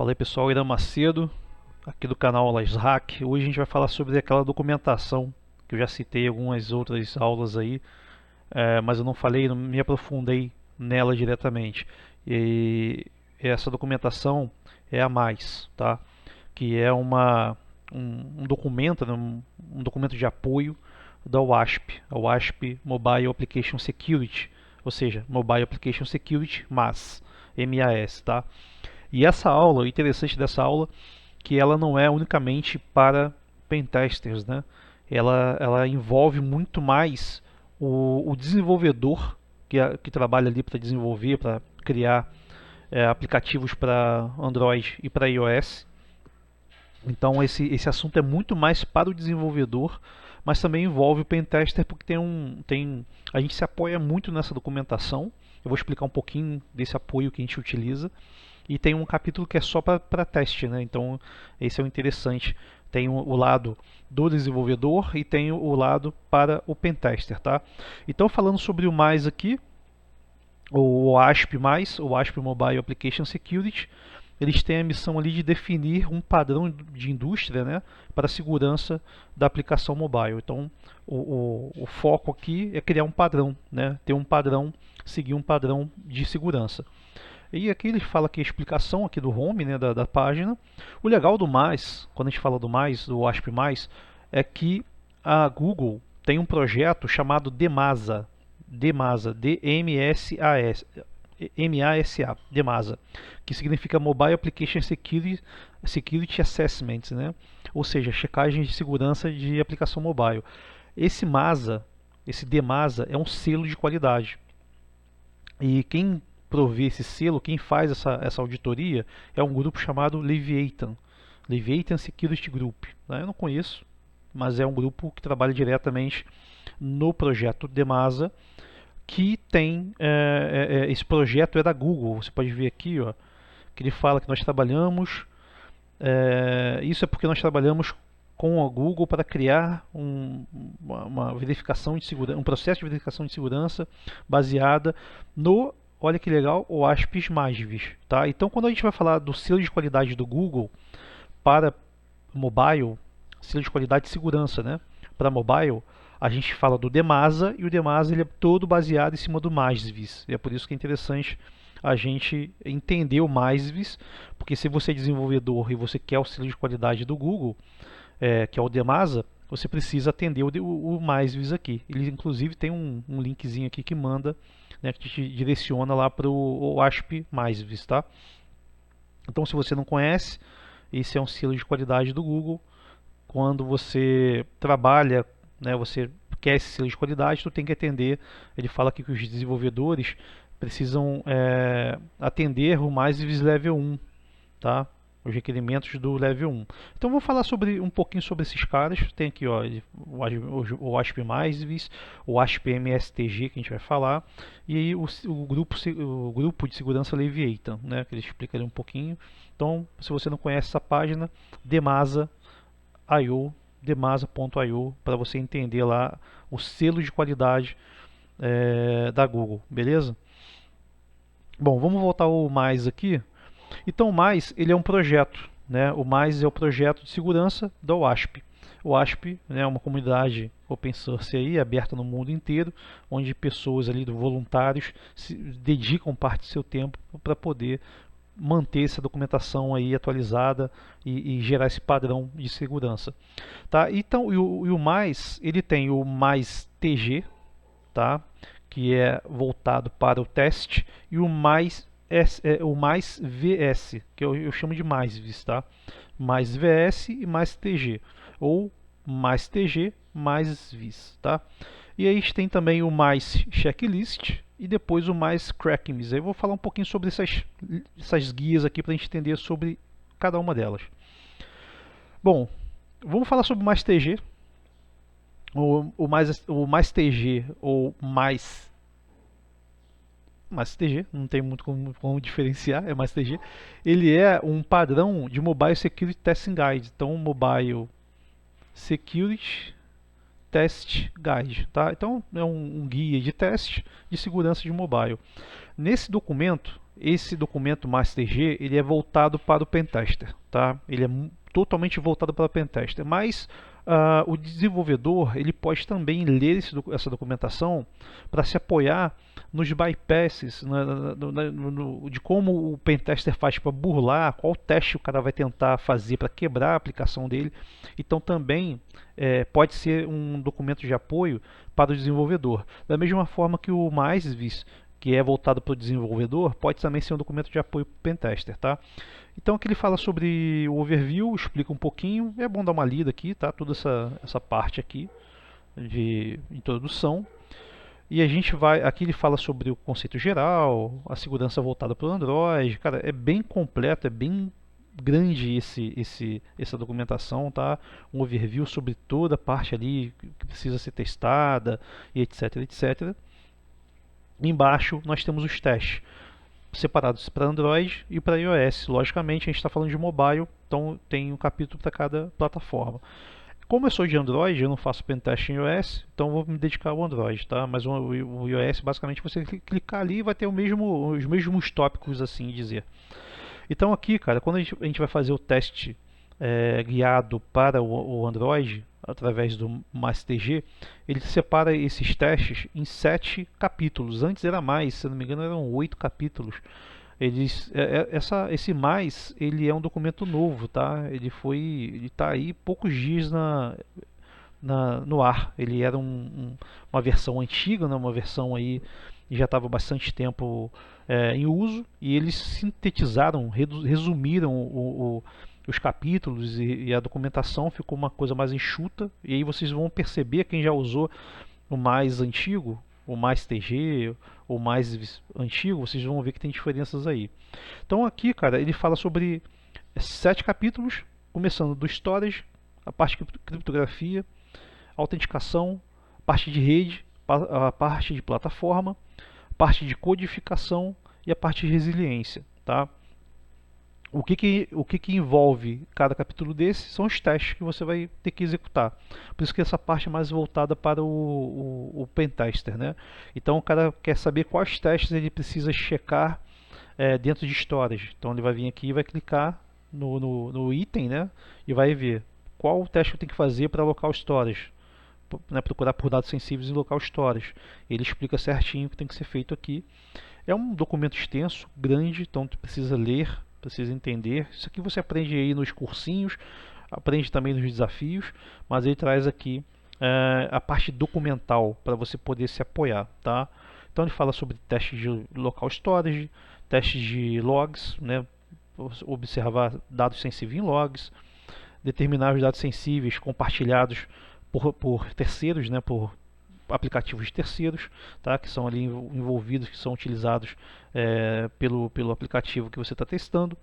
Fala aí pessoal, Irã Macedo, aqui do canal Aulas Hack. Hoje a gente vai falar sobre aquela documentação que eu já citei em algumas outras aulas aí, mas eu não falei, não me aprofundei nela diretamente. E essa documentação é a mais, tá? Que é um documento, né, um documento de apoio da WASP, a WASP Mobile Application Security, ou seja, Mobile Application Security, MAS, tá? E essa aula, o interessante dessa aula, que ela não é unicamente para pentesters, né? Ela envolve muito mais o desenvolvedor que trabalha ali para desenvolver, para criar aplicativos para Android e para iOS. Então esse assunto é muito mais para o desenvolvedor, mas também envolve o pentester porque a gente se apoia muito nessa documentação. Eu vou explicar um pouquinho desse apoio que a gente utiliza. E tem um capítulo que é só para teste, né? Então esse é o interessante. Tem o lado do desenvolvedor e tem o lado para o pentester, tá? Então falando sobre o mais aqui, o ASP+, o ASP Mobile Application Security, eles têm a missão ali de definir um padrão de indústria, né, para a segurança da aplicação mobile. Então, o foco aqui é criar um padrão, né, ter um padrão, seguir um padrão de segurança. E aqui ele fala aqui a explicação aqui do home, né, da página. O legal do mais, quando a gente fala do mais, do ASP+, é que a Google tem um projeto chamado DMASA, D-M-S-A-S, M-A-S-A, DMASA, que significa Mobile Application Security Assessments, né? Ou seja, checagem de segurança de aplicação mobile. Esse MASA, esse DMASA é um selo de qualidade. E quem provê esse selo, quem faz essa auditoria, é um grupo chamado Leviathan, Leviathan Security Group. Né? Eu não conheço, mas é um grupo que trabalha diretamente no projeto DMASA, que tem esse projeto é da Google. Você pode ver aqui, ó, que ele fala que nós trabalhamos. Isso é porque nós trabalhamos com a Google para criar uma verificação de segurança, um processo de verificação de segurança baseada no, olha que legal, o ASP+, tá? Então, quando a gente vai falar do selo de qualidade do Google para mobile, selo de qualidade de segurança, né, para mobile, a gente fala do DMASA, e o DMASA ele é todo baseado em cima do MASVIS. E é por isso que é interessante a gente entender o MASVIS, porque se você é desenvolvedor e você quer o selo de qualidade do Google, que é o DMASA, você precisa atender o MASVIS aqui. Ele inclusive tem um linkzinho aqui que manda, né, que te direciona lá para o ASP MASVIS, tá? Então, se você não conhece, esse é um selo de qualidade do Google. Quando você trabalha, né, você quer esse selo de qualidade, tu tem que atender. Ele fala aqui que os desenvolvedores precisam atender o MASVIS Level 1, tá? Os requerimentos do Level 1. Então vou falar um pouquinho sobre esses caras. Tem aqui, ó, o ASP+, o ASP MSTG que a gente vai falar, e aí o grupo de segurança Leviathan, né, que ele explica ali um pouquinho. Então, se você não conhece essa página, demasa.io, demasa.io, para você entender lá o selo de qualidade da Google, beleza? Bom, vamos voltar ao mais aqui. Então o mais, ele é um projeto, né? O mais é o projeto de segurança da WASP. O WASP, né, é uma comunidade open source aí, aberta no mundo inteiro, onde pessoas ali, voluntários, se dedicam parte do seu tempo para poder manter essa documentação aí atualizada e gerar esse padrão de segurança, tá? Então, e o mais, ele tem o mais TG, tá? Que é voltado para o teste, e o mais o mais VS, que eu chamo de mais VIS, tá? Mais VS e mais TG, ou mais TG mais VIS, tá? E aí a gente tem também o mais checklist e depois o mais crackings. Aí eu vou falar um pouquinho sobre essas guias aqui para a gente entender sobre cada uma delas. Bom, vamos falar sobre o mais TG. O mais TG ou mais TG, não tem muito como diferenciar, é mais TG. Ele é um padrão de Mobile Security Testing Guide. Então, Mobile Security Test Guide, tá? Então, é um guia de teste de segurança de mobile. Nesse documento, esse documento MasterG, ele é voltado para o pentester, tá? Ele é totalmente voltado para o pentester, mas o desenvolvedor ele pode também ler essa documentação para se apoiar nos bypasses, de como o pentester faz para burlar, qual teste o cara vai tentar fazer para quebrar a aplicação dele. Então também pode ser um documento de apoio para o desenvolvedor. Da mesma forma que o MASVIS, que é voltado para o desenvolvedor, pode também ser um documento de apoio para o pentester, tá? Então aqui ele fala sobre o overview, explica um pouquinho, é bom dar uma lida aqui, tá? Toda essa parte aqui de introdução. E a gente vai, aqui ele fala sobre o conceito geral, a segurança voltada para o Android. Cara, é bem completo, é bem grande essa documentação, tá? Um overview sobre toda a parte ali que precisa ser testada e etc, etc. Embaixo nós temos os testes separados para Android e para iOS. Logicamente a gente está falando de mobile, então tem um capítulo para cada plataforma. Como eu sou de Android, eu não faço pentest em iOS, então vou me dedicar ao Android, tá? Mas o iOS, basicamente, você clicar ali vai ter os mesmos tópicos, assim dizer. Então aqui, cara, quando a gente vai fazer o teste guiado para o Android, através do MasterG, ele separa esses testes em 7 capítulos. Antes era mais, se não me engano, eram 8 capítulos. Esse mais, ele é um documento novo, tá? Ele está aí poucos dias no ar. Ele era uma versão antiga, né? Uma versão aí já estava bastante tempo em uso, e eles sintetizaram, resumiram os capítulos, e a documentação ficou uma coisa mais enxuta. E aí vocês vão perceber, quem já usou o mais antigo, o mais TG, o mais antigo, vocês vão ver que tem diferenças aí. Então aqui, cara, ele fala sobre 7 capítulos, começando do storage, a parte de criptografia, autenticação, parte de rede, a parte de plataforma, parte de codificação e a parte de resiliência, tá? O que envolve cada capítulo desse são os testes que você vai ter que executar. Por isso que essa parte é mais voltada para o pentester, né? Então o cara quer saber quais testes ele precisa checar dentro de storage. Então ele vai vir aqui e vai clicar no item, né? E vai ver qual o teste que eu tenho que fazer para local storage. Né, procurar por dados sensíveis em local storage. Ele explica certinho o que tem que ser feito aqui. É um documento extenso, grande, então tu precisa ler, precisa entender. Isso aqui você aprende aí nos cursinhos, aprende também nos desafios, mas ele traz aqui a parte documental para você poder se apoiar, tá? Então ele fala sobre testes de local storage, testes de logs, né? Observar dados sensíveis em logs, determinar os dados sensíveis compartilhados por terceiros, né? Por aplicativos de terceiros, tá? Que são ali envolvidos, que são utilizados pelo aplicativo que você está testando.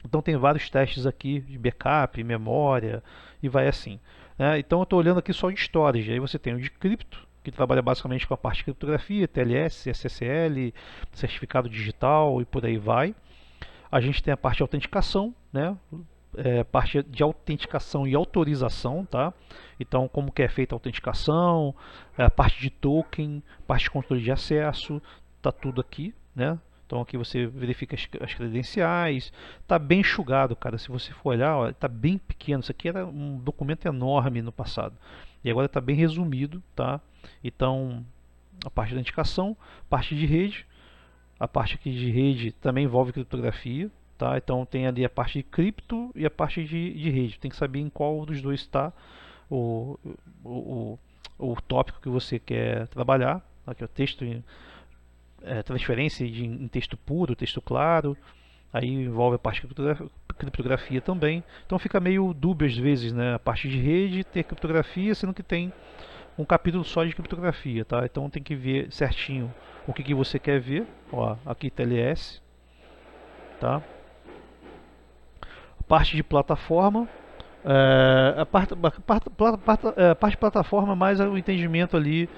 Então tem vários testes aqui de backup, memória e vai assim, né? Então eu estou olhando aqui só de storage. Aí você tem o de cripto, que trabalha basicamente com a parte de criptografia, TLS, SSL, certificado digital e por aí vai. A gente tem a parte de autenticação, né? Parte de autenticação e autorização, tá? Então, como que é feita a autenticação, a parte de token, parte de controle de acesso, tá tudo aqui, né? Então aqui você verifica as credenciais, tá bem enxugado, cara. Se você for olhar, ó, tá bem pequeno. Isso aqui era um documento enorme no passado e agora está bem resumido, tá? Então, a parte de autenticação, parte de rede, a parte aqui de rede também envolve criptografia. Tá? Então tem ali a parte de cripto e a parte de rede. Tem que saber em qual dos dois está o tópico que você quer trabalhar. Aqui é o texto, transferência em texto puro, texto claro. Aí envolve a parte de criptografia também. Então fica meio dúbio às vezes, né? A parte de rede ter criptografia, sendo que tem um capítulo só de criptografia. Tá? Então tem que ver certinho o que você quer ver. Ó, aqui TLS. Tá? Parte de plataforma, a parte de plataforma mais o entendimento ali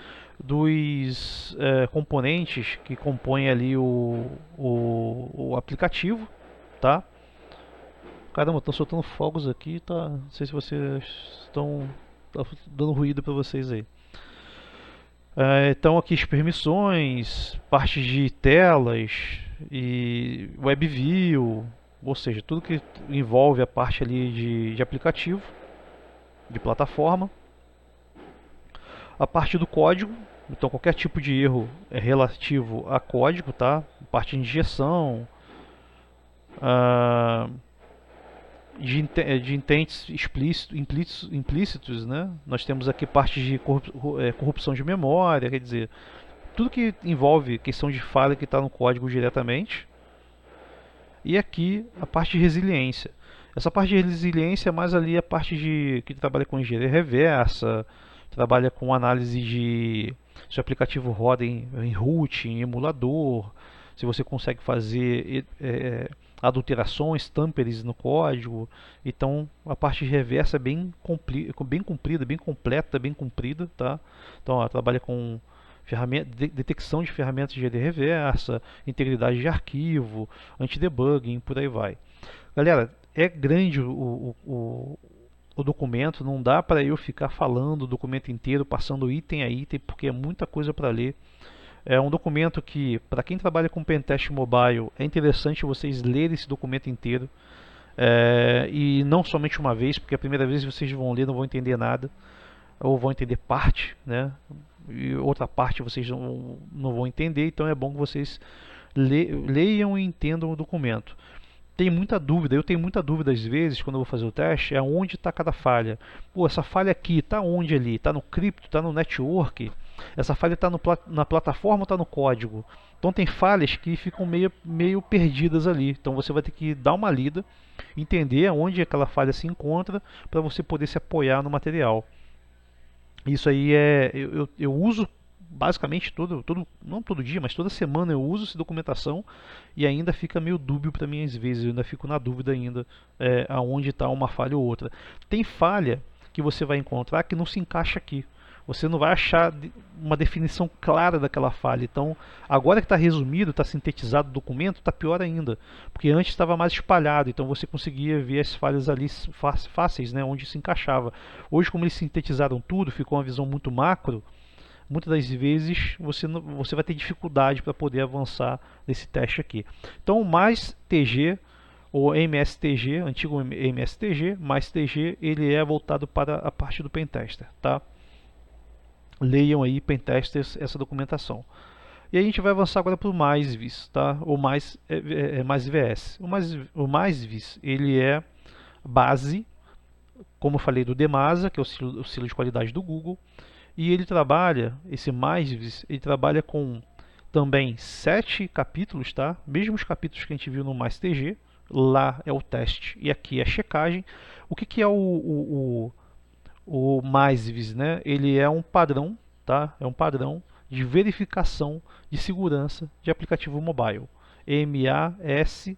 dos componentes que compõem ali o aplicativo, tá? Caramba, estão soltando fogos aqui, tá? Não sei se vocês estão dando ruído para vocês aí. Então aqui as permissões, parte de telas e WebView, ou seja, tudo que envolve a parte ali de aplicativo, de plataforma. A parte do código, então qualquer tipo de erro é relativo a código, tá? Parte de injeção, ah, de intents implícitos, né? Nós temos aqui parte de corrupção de memória, quer dizer, tudo que envolve questão de falha que está no código diretamente. E aqui a parte de resiliência. Essa parte de resiliência é mais ali a parte de que trabalha com engenharia reversa, trabalha com análise de se o aplicativo roda em root, em emulador, se você consegue fazer adulterações, tamperes no código. Então a parte de reversa é bem comprida, bem completa, bem comprida, tá? Então ela trabalha com detecção de ferramentas de reversa, integridade de arquivo, anti-debugging, por aí vai. Galera, é grande o documento, não dá para eu ficar falando o documento inteiro, passando item a item, porque é muita coisa para ler. É um documento que, para quem trabalha com Pentest Mobile, é interessante vocês lerem esse documento inteiro. E não somente uma vez, porque a primeira vez vocês vão ler não vão entender nada, ou vão entender parte, né? E outra parte vocês não vão entender, então é bom que vocês leiam e entendam o documento. Tem muita dúvida, eu tenho muita dúvida às vezes quando eu vou fazer o teste, é onde está cada falha. Pô, essa falha aqui, está onde ali? Está no cripto, está no network? Essa falha está na plataforma ou está no código? Então tem falhas que ficam meio perdidas ali. Então você vai ter que dar uma lida, entender onde aquela falha se encontra para você poder se apoiar no material. Isso aí eu uso basicamente não todo dia, mas toda semana eu uso essa documentação e ainda fica meio dúbio para mim às vezes, eu ainda fico na dúvida ainda aonde está uma falha ou outra. Tem falha que você vai encontrar que não se encaixa aqui. Você não vai achar uma definição clara daquela falha. Então, agora que está resumido, está sintetizado o documento, está pior ainda. Porque antes estava mais espalhado, então você conseguia ver as falhas ali fáceis, né, onde se encaixava. Hoje, como eles sintetizaram tudo, ficou uma visão muito macro, muitas das vezes você vai ter dificuldade para poder avançar nesse teste aqui. Então, o mais TG, ou MSTG, antigo MSTG, mais TG, ele é voltado para a parte do pentester, tá? Leiam aí, pentesters, essa documentação. E a gente vai avançar agora para o MAISVIS, tá? Ou mais VS. O MAISVIS, ele é base, como eu falei, do DEMASA, que é o selo de qualidade do Google. E ele trabalha, esse MAISVIS, ele trabalha com também 7 capítulos, tá? Mesmos capítulos que a gente viu no MAISTG. Lá é o teste e aqui é a checagem. O que é o MAISVIS, né? Ele é um padrão, tá? É um padrão de verificação de segurança de aplicativo mobile. MASVS,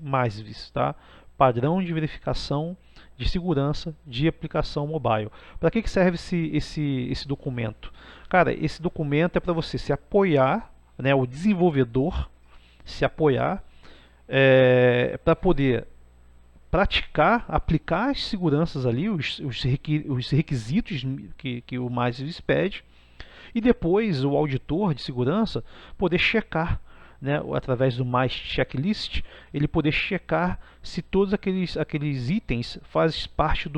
MAISVIS, tá? Padrão de verificação de segurança de aplicação mobile. Para que serve esse documento? Cara, esse documento é para você se apoiar, né? O desenvolvedor se apoiar para poder praticar, aplicar as seguranças ali, os requisitos que o MAISVIS pede, e depois o auditor de segurança poder checar, né, através do mais checklist, ele poder checar se todos aqueles itens fazem parte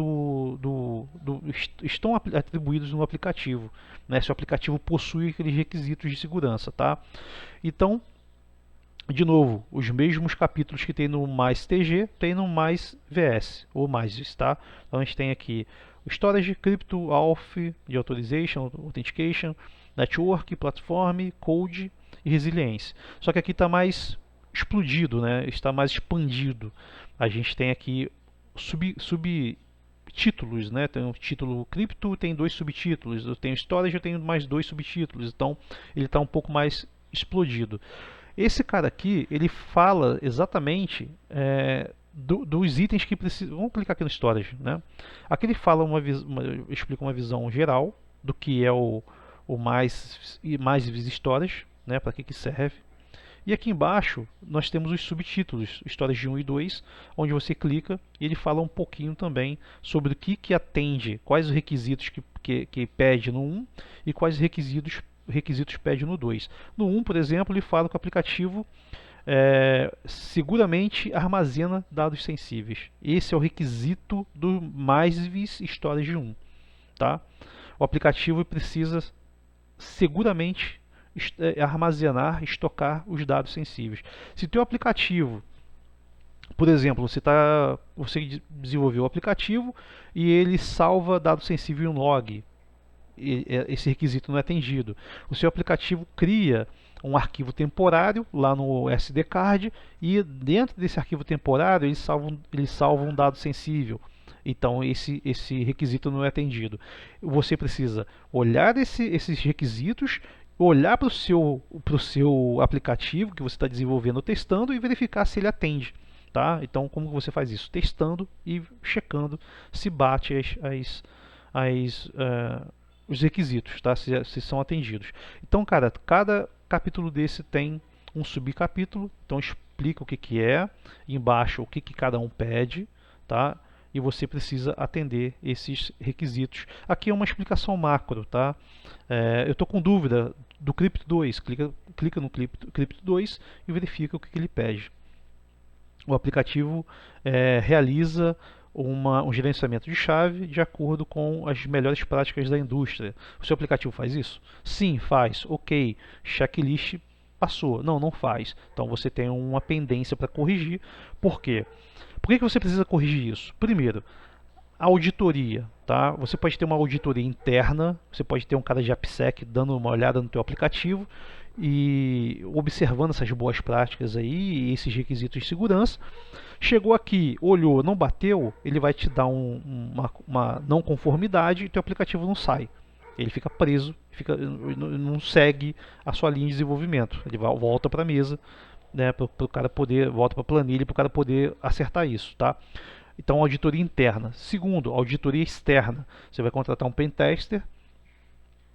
estão atribuídos no aplicativo, né, se o aplicativo possui aqueles requisitos de segurança, tá? Então, de novo, os mesmos capítulos que tem no mais TG, tem no mais VS, ou mais, tá? Então a gente tem aqui Storage, Crypto, Auth, de Authorization, Authentication, Network, Platform, Code e Resiliência. Só que aqui está mais explodido, né? Está mais expandido. A gente tem aqui subtítulos, né? Tem o título Crypto, tem 2 subtítulos. Eu tenho Storage, eu tenho mais 2 subtítulos. Então ele está um pouco mais explodido. Esse cara aqui, ele fala exatamente dos itens que precisam. Vamos clicar aqui no Storage, né? Aqui ele fala explica uma visão geral do que é o MAISVIS Storage, né? Para que serve. E aqui embaixo nós temos os subtítulos, Storage 1 e 2, onde você clica e ele fala um pouquinho também sobre o que atende, quais os requisitos que pede no 1 e quais os requisitos requisitos pede no 2. No 1, por exemplo, ele fala que o aplicativo seguramente armazena dados sensíveis. Esse é o requisito do mais storage 1. Tá? O aplicativo precisa seguramente armazenar, estocar os dados sensíveis. Se o teu aplicativo, por exemplo, você desenvolveu o aplicativo e ele salva dado sensível em um log, esse requisito não é atendido. O seu aplicativo cria um arquivo temporário lá no SD card e dentro desse arquivo temporário ele salva um dado sensível. Então esse requisito não é atendido. Você precisa olhar esses requisitos, olhar para o seu aplicativo que você está desenvolvendo ou testando e verificar se ele atende. Tá? Então como você faz isso? Testando e checando se bate os requisitos, tá? Se são atendidos. Então, cara, cada capítulo desse tem um subcapítulo, então explica o que é, embaixo o que cada um pede, tá? E você precisa atender esses requisitos. Aqui é uma explicação macro, tá? Eu estou com dúvida do Crypto 2, clica no Crypto 2 e verifica o que ele pede. O aplicativo realiza um gerenciamento de chave de acordo com as melhores práticas da indústria. O seu aplicativo faz isso? Sim, faz. Ok. Checklist passou. Não, não faz. Então você tem uma pendência para corrigir. Por quê? Por que você precisa corrigir isso? Primeiro, a auditoria. Tá? Você pode ter uma auditoria interna, você pode ter um cara de AppSec dando uma olhada no teu aplicativo e observando essas boas práticas aí, esses requisitos de segurança. Chegou aqui, olhou, não bateu, ele vai te dar uma não conformidade e teu aplicativo não sai. Ele fica preso, não segue a sua linha de desenvolvimento. Ele volta para a mesa, né, para o cara poder, volta para a planilha para o cara poder acertar isso, tá? Então, auditoria interna. Segundo, auditoria externa. Você vai contratar um pentester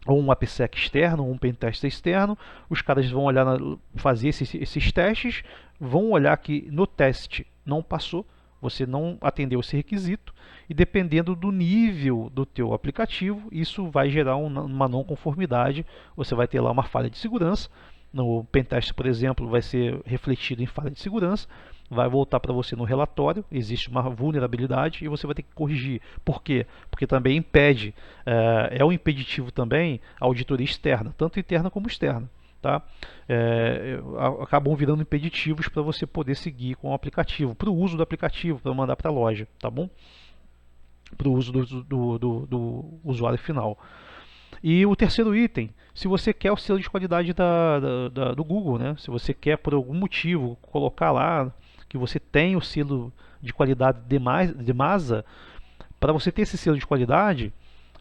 ou um AppSec externo, ou um pentester externo. Os caras vão olhar, fazer esses testes, vão olhar que no teste não passou, você não atendeu esse requisito, e dependendo do nível do teu aplicativo, isso vai gerar uma não conformidade, você vai ter lá uma falha de segurança. No pentest, por exemplo, vai ser refletido em falha de segurança, vai voltar para você no relatório, existe uma vulnerabilidade e você vai ter que corrigir. Por quê? Porque também impede, é um impeditivo também a auditoria externa, tanto interna como externa. Tá? Acabam virando impeditivos para você poder seguir com o aplicativo, para o uso do aplicativo, para mandar para a loja, tá bom? Para o uso do usuário final. E o terceiro item, se você quer o selo de qualidade do Google, né? Se você quer por algum motivo colocar lá que você tem o selo de qualidade de MASA, para você ter esse selo de qualidade,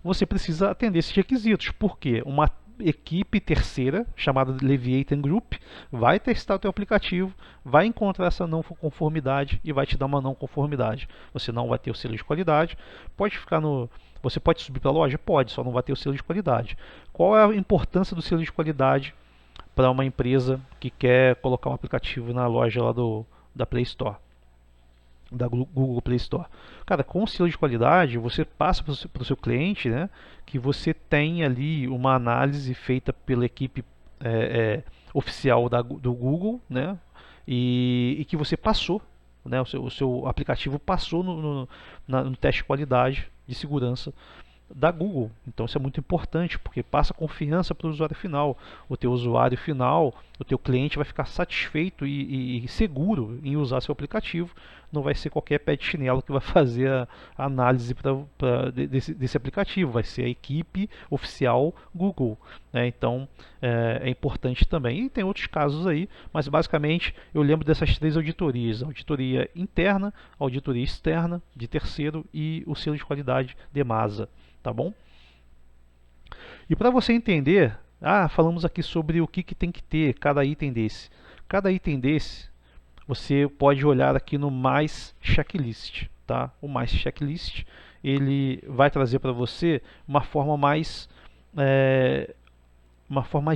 você precisa atender esses requisitos. Por quê? Uma equipe terceira, chamada Leviathan Group, vai testar o teu aplicativo, vai encontrar essa não conformidade e vai te dar uma não conformidade. Você não vai ter o selo de qualidade, você pode subir para a loja? Pode, só não vai ter o selo de qualidade. Qual é a importância do selo de qualidade para uma empresa que quer colocar um aplicativo na loja lá da Play Store? Da Google Play Store. Cara, com o selo de qualidade, você passa para o seu cliente, né, que você tem ali uma análise feita pela equipe oficial do Google, né, e que você passou, né, o seu aplicativo passou no teste de qualidade de segurança da Google. Então isso é muito importante, porque passa confiança para o usuário final. O teu usuário final, o teu cliente vai ficar satisfeito e seguro em usar seu aplicativo. Não vai ser qualquer pé de chinelo que vai fazer a análise desse aplicativo. Vai ser a equipe oficial Google, né? Então é importante também. E tem outros casos aí, mas basicamente eu lembro dessas três auditorias: auditoria interna, auditoria externa de terceiro e o selo de qualidade de MASA. Tá bom? E para você entender, falamos aqui sobre o que tem que ter cada item desse. Cada item desse, você pode olhar aqui no Mais Checklist. Tá? O Mais Checklist, ele vai trazer para você uma forma mais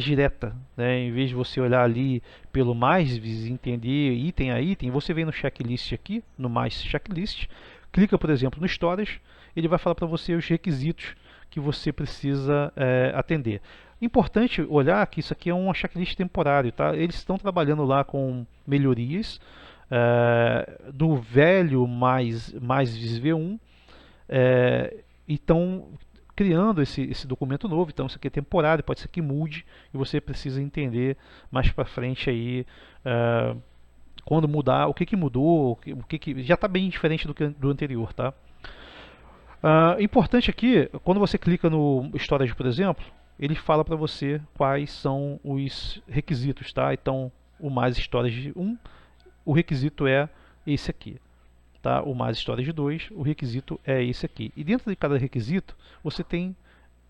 direta, né? Em vez de você olhar ali pelo mais, entender item a item, você vem no checklist aqui, no Mais Checklist, clica, por exemplo, no Storage, ele vai falar para você os requisitos que você precisa atender. Importante olhar que isso aqui é uma checklist temporário, tá? Eles estão trabalhando lá com melhorias do velho mais V1 e estão criando esse documento novo. Então isso aqui é temporário, pode ser que mude e você precisa entender mais para frente aí quando mudar, o que mudou, o que já está bem diferente do anterior, tá? Importante aqui, quando você clica no Storage, por exemplo, ele fala para você quais são os requisitos, tá? Então, o mais Storage 1, o requisito é esse aqui, tá? O mais Storage 2, o requisito é esse aqui. E dentro de cada requisito, você tem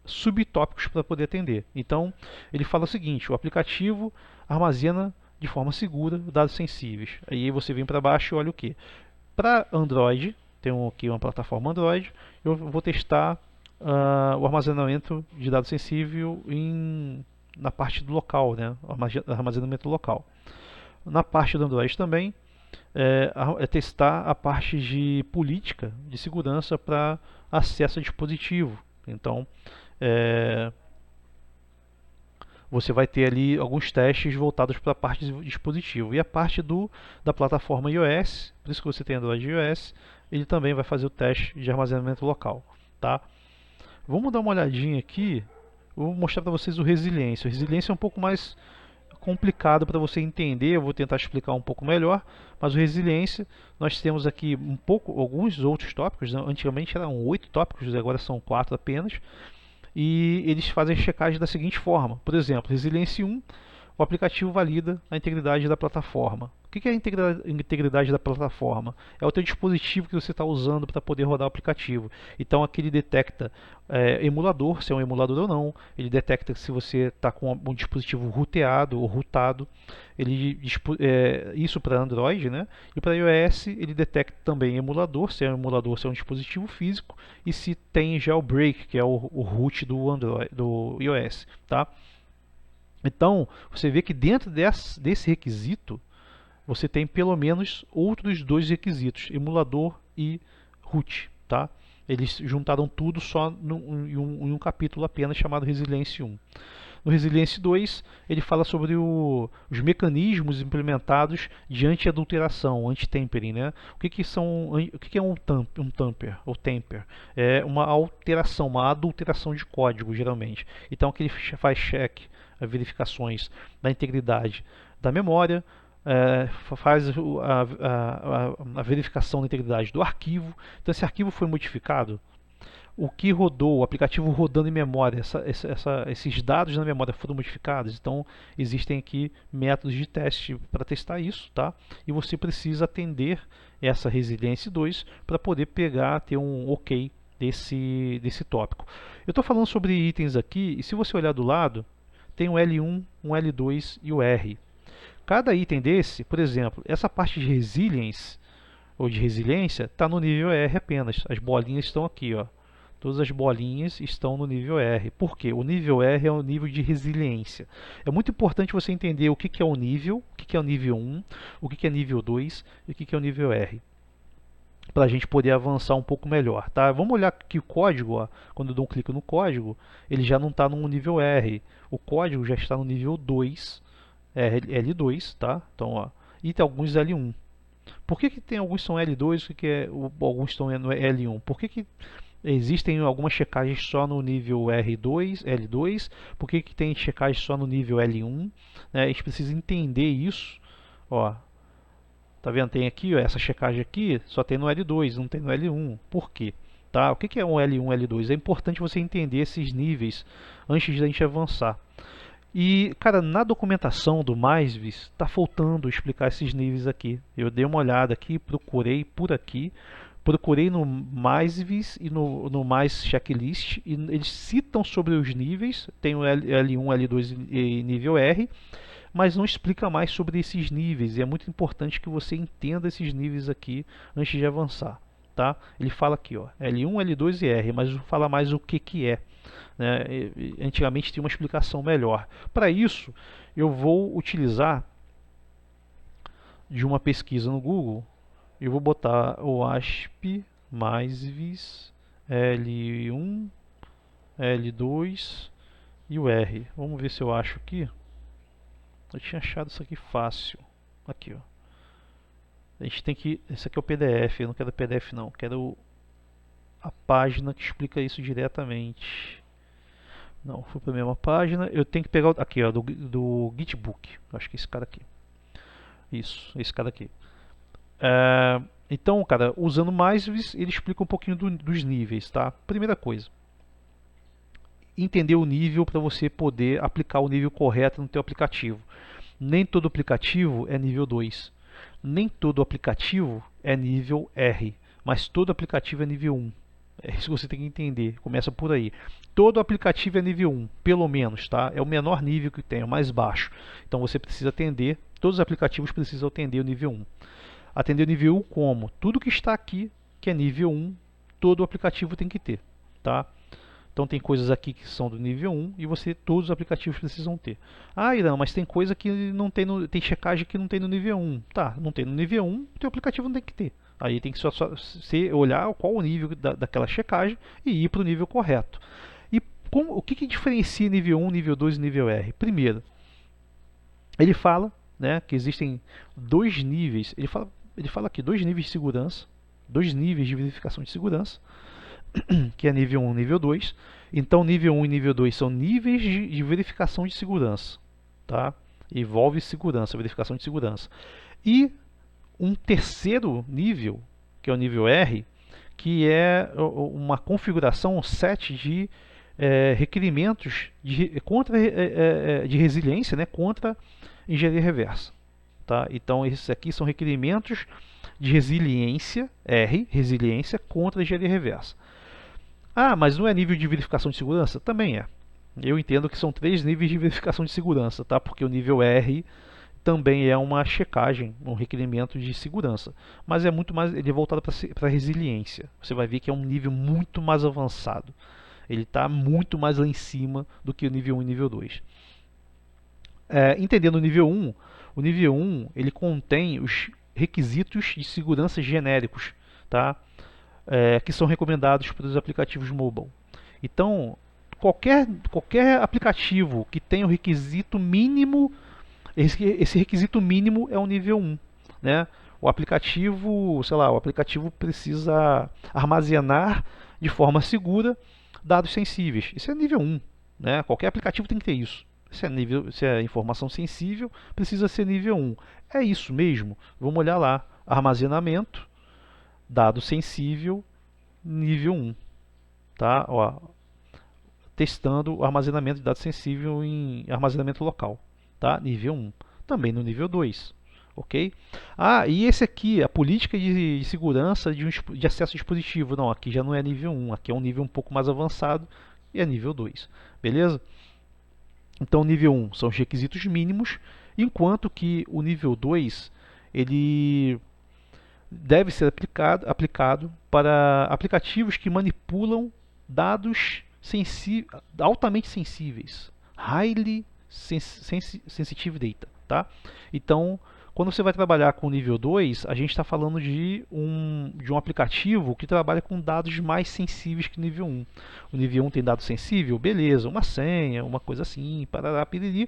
subtópicos para poder atender. Então, ele fala o seguinte: o aplicativo armazena de forma segura dados sensíveis. Aí você vem para baixo e olha o que? Para Android, tem aqui uma plataforma Android, eu vou testar o armazenamento de dados sensível na parte do local, né? Armazenamento local. Na parte do Android também, testar a parte de política de segurança para acesso a dispositivo. Então, você vai ter ali alguns testes voltados para a parte de dispositivo. E a parte da plataforma iOS, por isso que você tem Android e iOS, ele também vai fazer o teste de armazenamento local. Tá? Vamos dar uma olhadinha aqui. Vou mostrar para vocês o Resiliência. O Resiliência é um pouco mais complicado para você entender, eu vou tentar explicar um pouco melhor, mas o Resiliência, nós temos aqui alguns outros tópicos, né? Antigamente eram 8 tópicos, agora são 4 apenas, e eles fazem a checagem da seguinte forma. Por exemplo, Resiliência 1, o aplicativo valida a integridade da plataforma. O que é a integridade da plataforma? É o teu dispositivo que você está usando para poder rodar o aplicativo. Então aqui ele detecta emulador, se é um emulador ou não. Ele detecta se você está com um dispositivo roteado ou rootado. Isso para Android, né? E para iOS ele detecta também emulador, se é um emulador, se é um dispositivo físico, e se tem jailbreak, que é o root do Android, do iOS, tá? Então, você vê que dentro desse requisito, você tem pelo menos outros 2 requisitos, emulador e root. Tá? Eles juntaram tudo só em um capítulo apenas chamado Resiliência 1. No Resiliência 2, ele fala sobre os mecanismos implementados de anti-adulteração, anti-tempering. Né? O que é um tamper? Ou temper? É uma alteração, uma adulteração de código, geralmente. Então, aqui ele faz check, verificações da integridade da memória, faz a verificação da integridade do arquivo. Então, esse arquivo foi modificado, o que rodou, o aplicativo rodando em memória, esses dados na memória foram modificados. Então, existem aqui métodos de teste para testar isso, tá? E você precisa atender essa Resiliência 2 para poder ter um OK desse tópico. Eu estou falando sobre itens aqui, e se você olhar do lado, tem o L1, um L2 e o R. Cada item desse, por exemplo, essa parte de resilience ou de resiliência está no nível R apenas. As bolinhas estão aqui, ó. Todas as bolinhas estão no nível R. Por quê? O nível R é o nível de resiliência. É muito importante você entender o que é o nível, o que é o nível 1, o que é nível 2 e o que é o nível R, para a gente poder avançar um pouco melhor. Tá? Vamos olhar aqui o código. Ó. Quando eu dou um clique no código, ele já não está no nível R. O código já está no nível 2, L2. Tá? Então, ó, e tem alguns L1. Por que tem alguns são L2 e alguns estão no L1? Por que existem algumas checagens só no nível R2, L2? Por que tem checagem só no nível L1? A gente precisa entender isso. Ó, tá vendo? Tem aqui, ó, essa checagem aqui só tem no L2, não tem no L1. Por quê? Tá? O que é um L1, L2? É importante você entender esses níveis antes da gente avançar. E, cara, na documentação do MASVIS está faltando explicar esses níveis aqui. Eu dei uma olhada aqui, procurei por aqui, procurei no MASVIS e no Mais Checklist, e eles citam sobre os níveis, tem o L1, L2 e nível R, mas não explica mais sobre esses níveis, e é muito importante que você entenda esses níveis aqui antes de avançar. Tá? Ele fala aqui, ó, L1, L2 e R, mas não fala mais o que é. Né? Antigamente tinha uma explicação melhor. Para isso, eu vou utilizar de uma pesquisa no Google. Eu vou botar o ASP MASVIS L1, L2 e o R. Vamos ver se eu acho aqui. Eu tinha achado isso aqui fácil. Aqui, ó. A gente tem que... Esse aqui é o PDF, eu não quero o PDF não. Eu quero a página que explica isso diretamente. Não, foi para a mesma página. Eu tenho que pegar aqui, ó, do Gitbook. Acho que esse cara aqui. Isso, esse cara aqui. Então, cara, usando mais, ele explica um pouquinho dos níveis, tá? Primeira coisa, entender o nível para você poder aplicar o nível correto no teu aplicativo. Nem todo aplicativo é nível 2. Nem todo aplicativo é nível R, mas todo aplicativo é nível 1. É isso que você tem que entender. Começa por aí. Todo aplicativo é nível 1, pelo menos, tá? É o menor nível que tem, é o mais baixo. Então você precisa atender, todos os aplicativos precisam atender o nível 1. Atender o nível 1 como? Tudo que está aqui, que é nível 1, todo aplicativo tem que ter, tá? Então tem coisas aqui que são do nível 1 e todos os aplicativos precisam ter. Ah, Irã, mas tem coisa que não tem tem checagem que não tem no nível 1. Tá, não tem no nível 1, o teu aplicativo não tem que ter. Aí tem que só você olhar qual o nível daquela checagem e ir para o nível correto. E o que diferencia nível 1, nível 2 e nível R? Primeiro, ele fala, né, que existem dois níveis. Ele fala aqui dois níveis de segurança, dois níveis de verificação de segurança, que é nível 1 e nível 2. Então, nível 1 e nível 2 são níveis de verificação de segurança, tá? Envolve segurança, verificação de segurança. E um terceiro nível, que é o nível R, que é uma configuração, um set de requerimentos de resiliência, né, contra engenharia reversa. Tá? Então, esses aqui são requerimentos de resiliência, R, resiliência contra engenharia reversa. Ah, mas não é nível de verificação de segurança? Também é. Eu entendo que são três níveis de verificação de segurança, tá? Porque o nível R também é uma checagem, um requerimento de segurança. Mas é muito mais, ele é voltado para resiliência. Você vai ver que é um nível muito mais avançado. Ele está muito mais lá em cima do que o nível 1 e nível 2. Entendendo o nível 1 ele contém os requisitos de segurança genéricos, tá? Que são recomendados para os aplicativos mobile. Então, qualquer aplicativo que tenha o requisito mínimo, esse requisito mínimo é o nível 1, né? O aplicativo, sei lá, o aplicativo precisa armazenar de forma segura dados sensíveis. Isso é nível 1, né? Qualquer aplicativo tem que ter isso. Se é informação sensível, precisa ser nível 1. É isso mesmo? Vamos olhar lá. Armazenamento, dado sensível, nível 1. Tá? Ó, testando o armazenamento de dados sensível em armazenamento local. Tá? Nível 1. Também no nível 2. Ok? Ah, e esse aqui, a política de segurança de acesso ao dispositivo. Não, aqui já não é nível 1. Aqui é um nível um pouco mais avançado e é nível 2. Beleza? Então, o nível 1 são os requisitos mínimos, enquanto que o nível 2 ele deve ser aplicado para aplicativos que manipulam dados altamente sensíveis, highly sensitive data, tá? Então, quando você vai trabalhar com o nível 2, a gente está falando de um aplicativo que trabalha com dados mais sensíveis que o nível 1. O nível 1 tem dado sensível? Beleza, uma senha, uma coisa assim, parará, piriri.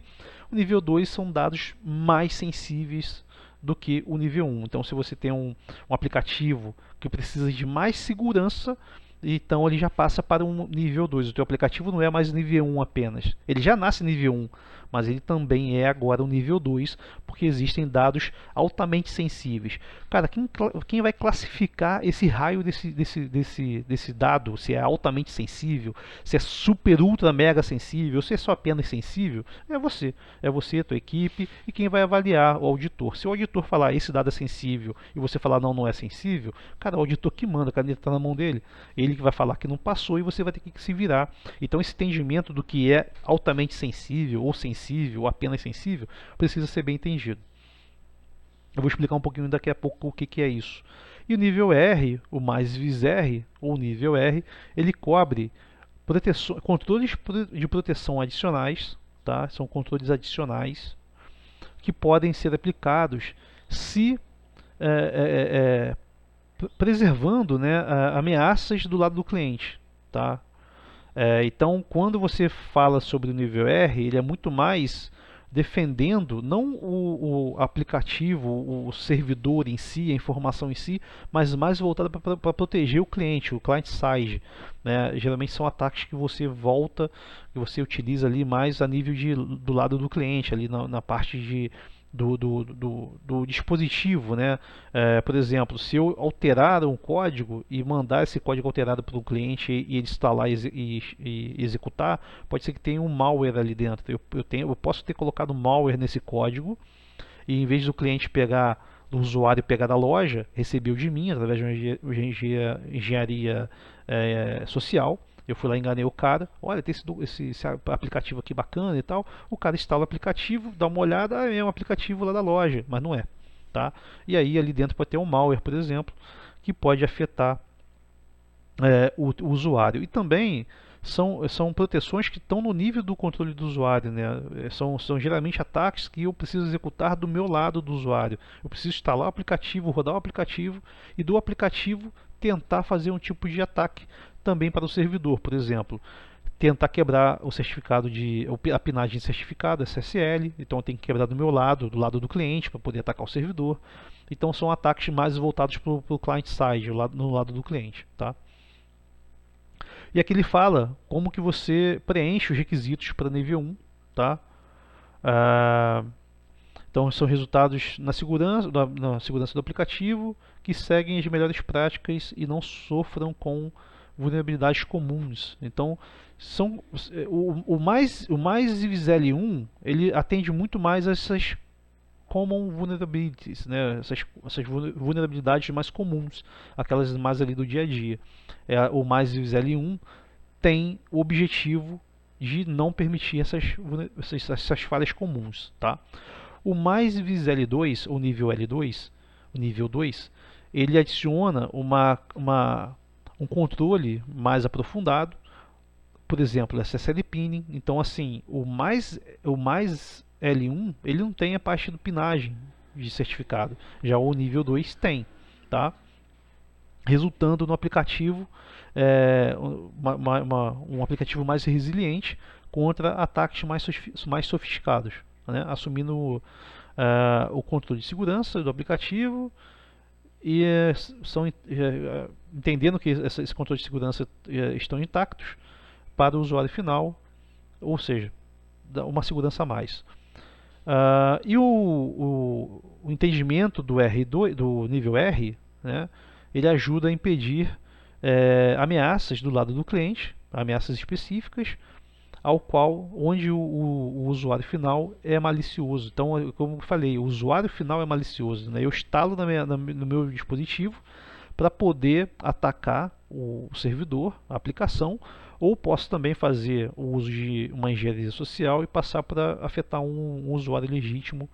O nível 2 são dados mais sensíveis do que o nível 1. Então, se você tem um aplicativo que precisa de mais segurança, então ele já passa para um nível 2. O teu aplicativo não é mais nível 1 apenas. Ele já nasce nível 1, mas ele também é agora o nível 2, porque existem dados altamente sensíveis. Cara, quem vai classificar esse raio desse dado, se é altamente sensível, se é super, ultra, mega sensível, se é só apenas sensível, é você. É você, a tua equipe, e quem vai avaliar, o auditor. Se o auditor falar esse dado é sensível e você falar não, não é sensível, cara, o auditor que manda, a caneta está na mão dele. Ele que vai falar que não passou e você vai ter que se virar. Então esse entendimento do que é altamente sensível, ou apenas sensível, precisa ser bem entendido. Eu vou explicar um pouquinho daqui a pouco o que é isso. E o nível R, o mais vis R, ou nível R, ele cobre controles de proteção adicionais, tá? São controles adicionais que podem ser aplicados se preservando, né, ameaças do lado do cliente, tá? Então, quando você fala sobre o nível R, ele é muito mais defendendo não o aplicativo, o servidor em si, a informação em si, mas mais voltado para proteger o client side, né? Geralmente são ataques que você volta, que você utiliza ali mais a nível do lado do cliente, ali na parte do dispositivo, né? Por exemplo, se eu alterar um código e mandar esse código alterado para o cliente e ele instalar e executar, pode ser que tenha um malware ali dentro. Eu posso ter colocado malware nesse código e em vez do cliente pegar, do usuário pegar da loja, recebeu de mim através de uma engenharia social. Eu fui lá e enganei o cara. Olha, tem esse aplicativo aqui bacana e tal. O cara instala o aplicativo, dá uma olhada, é um aplicativo lá da loja, mas não é. Tá? E aí ali dentro pode ter um malware, por exemplo, que pode afetar o usuário. E também são proteções que estão no nível do controle do usuário, né? São geralmente ataques que eu preciso executar do meu lado do usuário. Eu preciso instalar o aplicativo, rodar o aplicativo e do aplicativo tentar fazer um tipo de ataque também para o servidor, por exemplo. Tentar quebrar o certificado a pinagem de certificado, SSL, então eu tenho que quebrar do meu lado, do lado do cliente, para poder atacar o servidor. Então são ataques mais voltados para o client side, no lado do cliente, tá? E aqui ele fala como que você preenche os requisitos para nível 1, tá? Ah, então são resultados na segurança do aplicativo que seguem as melhores práticas e não sofram com vulnerabilidades comuns. Então o mais ISL1 ele atende muito mais a essas common vulnerabilities, né? Essas vulnerabilidades mais comuns, aquelas mais ali do dia a dia. O mais L1 tem o objetivo de não permitir essas falhas comuns, tá? O mais L2, o nível 2, ele adiciona um controle mais aprofundado, por exemplo, SSL pinning. Então, assim, o mais L1, ele não tem a parte do pinagem de certificado. Já o nível 2 tem, tá? Resultando no aplicativo um aplicativo mais resiliente contra ataques mais sofisticados, né? Assumindo o controle de segurança do aplicativo e entendendo que esse controle de segurança estão intactos para o usuário final, ou seja, uma segurança a mais. E o entendimento do R2, do nível R, né, ele ajuda a impedir ameaças do lado do cliente, ameaças específicas, onde o usuário final é malicioso. Então, como eu falei, o usuário final é malicioso, né? Eu instalo no meu dispositivo para poder atacar o servidor, a aplicação, ou posso também fazer o uso de uma engenharia social e passar para afetar um usuário legítimo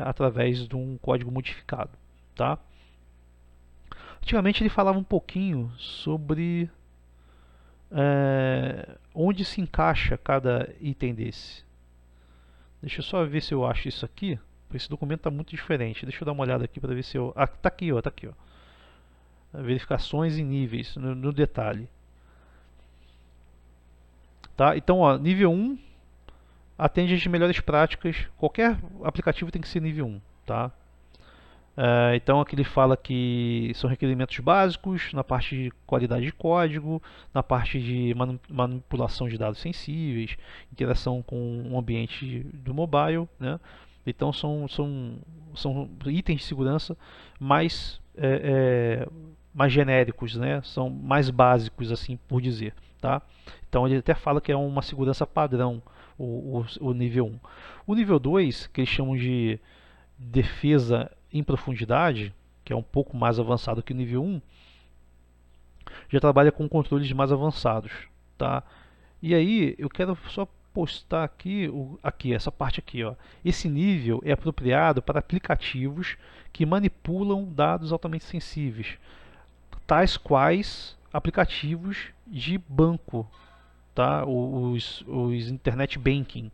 através de um código modificado, tá? Antigamente ele falava um pouquinho sobre onde se encaixa cada item desse. Deixa eu só ver se eu acho isso aqui. Esse documento está muito diferente. Deixa eu dar uma olhada aqui para ver se eu... tá aqui, ó, tá aqui, ó. Verificações em níveis, no detalhe. Tá? Então, ó, nível 1 atende as melhores práticas. Qualquer aplicativo tem que ser nível 1, tá? Então aqui ele fala que são requerimentos básicos na parte de qualidade de código, na parte de manipulação de dados sensíveis, interação com o ambiente do mobile, né? Então são itens de segurança mais genéricos, né? São mais básicos, assim por dizer, tá? Então ele até fala que é uma segurança padrão o nível 1. O nível 2, que eles chamam de defesa em profundidade, que é um pouco mais avançado que o nível 1, já trabalha com controles mais avançados, tá? E aí eu quero só postar aqui, essa parte aqui, ó. Esse nível é apropriado para aplicativos que manipulam dados altamente sensíveis, tais quais aplicativos de banco, tá? Os internet banking.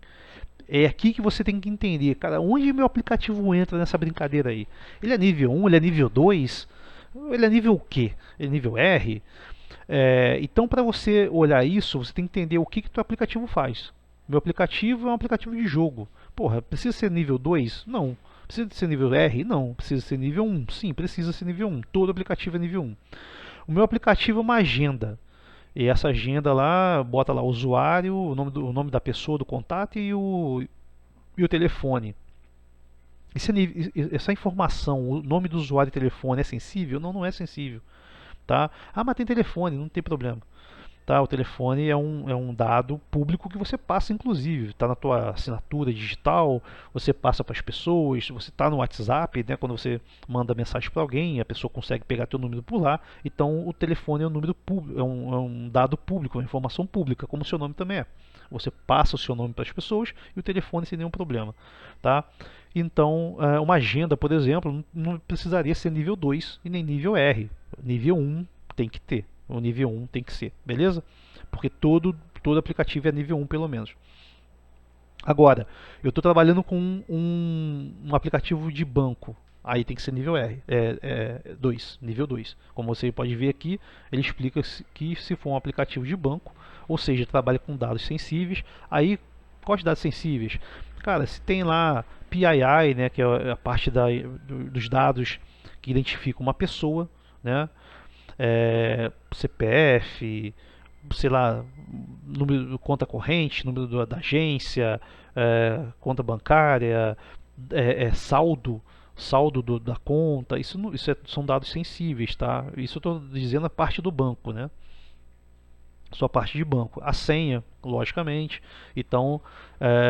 É aqui que você tem que entender, cara, onde meu aplicativo entra nessa brincadeira aí. Ele é nível 1, ele é nível 2, ele é nível o quê? Ele é nível R? Então, para você olhar isso, você tem que entender o que o teu aplicativo faz. Meu aplicativo é um aplicativo de jogo. Porra, precisa ser nível 2? Não. Precisa ser nível R? Não. Precisa ser nível 1? Sim, precisa ser nível 1. Todo aplicativo é nível 1. O meu aplicativo é uma agenda. E essa agenda lá, bota lá o usuário, o nome da pessoa, do contato e o telefone. Essa informação, o nome do usuário e telefone é sensível? Não, não é sensível. Tá? Ah, mas tem telefone, não tem problema. Tá? O telefone é um dado público que você passa, inclusive. Está na tua assinatura digital, você passa para as pessoas, você está no WhatsApp, né? Quando você manda mensagem para alguém, a pessoa consegue pegar teu número por lá. Então o telefone é um número público, é um dado público, uma informação pública, como o seu nome também é. Você passa o seu nome para as pessoas e o telefone sem nenhum problema. Tá? Então, uma agenda, por exemplo, não precisaria ser nível 2 e nem nível R. Nível 1 tem que ter. O nível 1 tem que ser, beleza? Porque todo aplicativo é nível 1 pelo menos. Agora, eu estou trabalhando com um aplicativo de banco. Aí tem que ser nível R, 2, nível 2. Como você pode ver aqui, ele explica que se for um aplicativo de banco, ou seja, trabalha com dados sensíveis, aí quais dados sensíveis? Cara, se tem lá PII, né, que é a parte dos dados que identificam uma pessoa, né, CPF, sei lá, número de conta corrente, número da agência, conta bancária, saldo da conta, são dados sensíveis, tá? Isso eu estou dizendo a parte do banco, né? Sua parte de banco. A senha, logicamente. Então,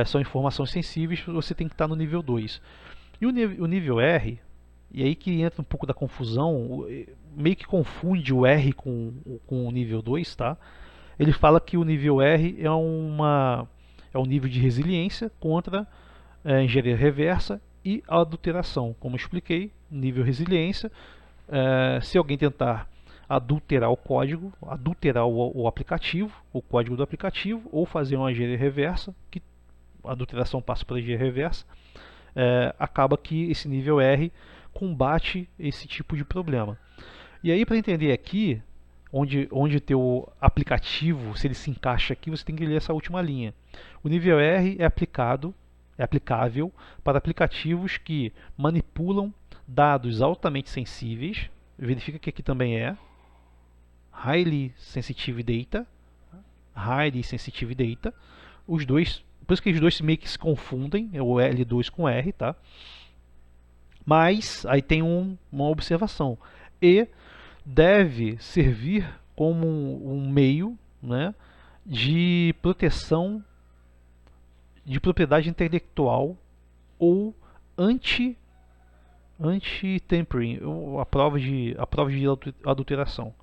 são informações sensíveis, você tem que estar no nível 2. E o nível R, e aí que entra um pouco da confusão, meio que confunde o R com o nível 2, tá? Ele fala que o nível R é um nível de resiliência contra engenharia reversa e adulteração. Como eu expliquei, nível resiliência, se alguém tentar adulterar o código, adulterar o aplicativo, o código do aplicativo, ou fazer uma engenharia reversa, que a adulteração passa por engenharia reversa, acaba que esse nível R combate esse tipo de problema. E aí, para entender aqui, onde teu aplicativo, se ele se encaixa aqui, você tem que ler essa última linha. O nível R é aplicável para aplicativos que manipulam dados altamente sensíveis, verifica que aqui também é, highly sensitive data, os dois, por isso que os dois meio que se confundem, é o L2 com R, tá? Mas aí tem uma observação. E deve servir como um meio, né, de proteção de propriedade intelectual ou anti-tampering, a prova de adulteração.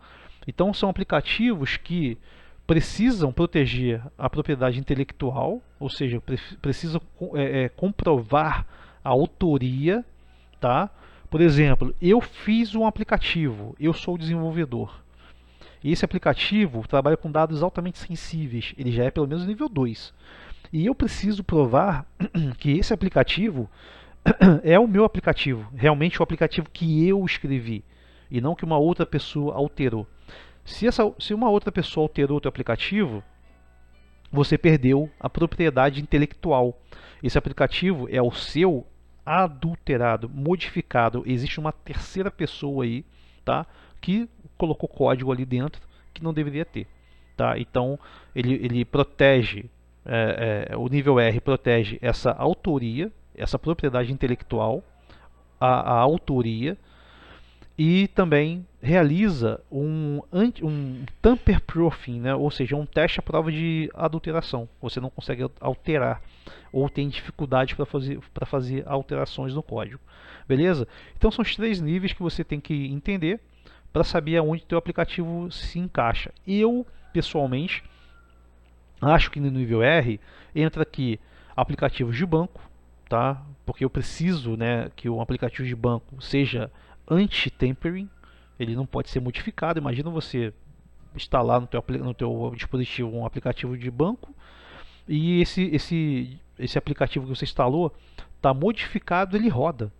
Então são aplicativos que precisam proteger a propriedade intelectual, ou seja, precisam comprovar a autoria, tá? Por exemplo, eu fiz um aplicativo, eu sou o desenvolvedor. E esse aplicativo trabalha com dados altamente sensíveis, ele já é pelo menos nível 2. E eu preciso provar que esse aplicativo é o meu aplicativo, realmente o aplicativo que eu escrevi, e não que uma outra pessoa alterou. Se uma outra pessoa alterou o teu aplicativo, você perdeu a propriedade intelectual. Esse aplicativo é o seu adulterado, modificado. Existe uma terceira pessoa aí, tá, que colocou código ali dentro que não deveria ter. Tá? Então, ele protege, o nível R protege essa autoria, essa propriedade intelectual, a autoria, e também realiza um tamper-proofing, né? Ou seja, um teste à prova de adulteração. Você não consegue alterar ou tem dificuldade para fazer alterações no código. Beleza? Então são os 3 níveis que você tem que entender para saber aonde o teu aplicativo se encaixa. Eu, pessoalmente, acho que no nível R entra aqui aplicativos de banco, tá? Porque eu preciso, né, que o aplicativo de banco seja anti-tampering, ele não pode ser modificado. Imagina você instalar no teu dispositivo um aplicativo de banco e esse aplicativo que você instalou está modificado, ele roda.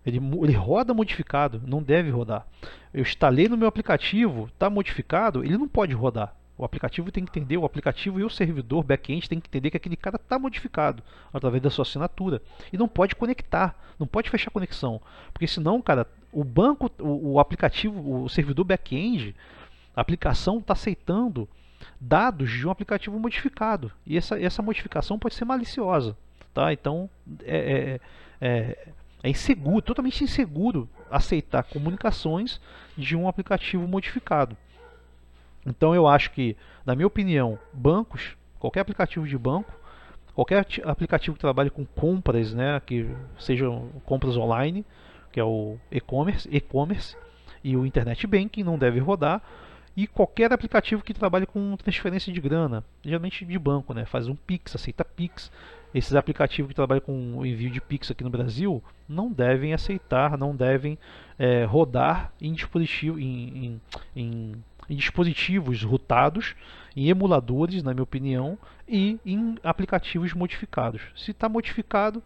Ele roda modificado, não deve rodar. Eu instalei no meu aplicativo, está modificado, ele não pode rodar. O aplicativo tem que entender, o aplicativo e o servidor back-end tem que entender que aquele cara está modificado através da sua assinatura. E não pode conectar, não pode fechar conexão. Porque senão, cara, o banco, o aplicativo, o servidor back-end, a aplicação está aceitando dados de um aplicativo modificado. E essa modificação pode ser maliciosa. Tá? Então, é inseguro, totalmente inseguro aceitar comunicações de um aplicativo modificado. Então eu acho que, na minha opinião, bancos, qualquer aplicativo de banco, qualquer aplicativo que trabalhe com compras, né, que sejam compras online, que é o e-commerce e o internet banking não deve rodar, e qualquer aplicativo que trabalhe com transferência de grana, geralmente de banco, né, faz um Pix, aceita Pix. Esses aplicativos que trabalham com o envio de Pix aqui no Brasil não devem aceitar, não devem rodar em dispositivos routados, em emuladores, na minha opinião, e em aplicativos modificados. Se está modificado,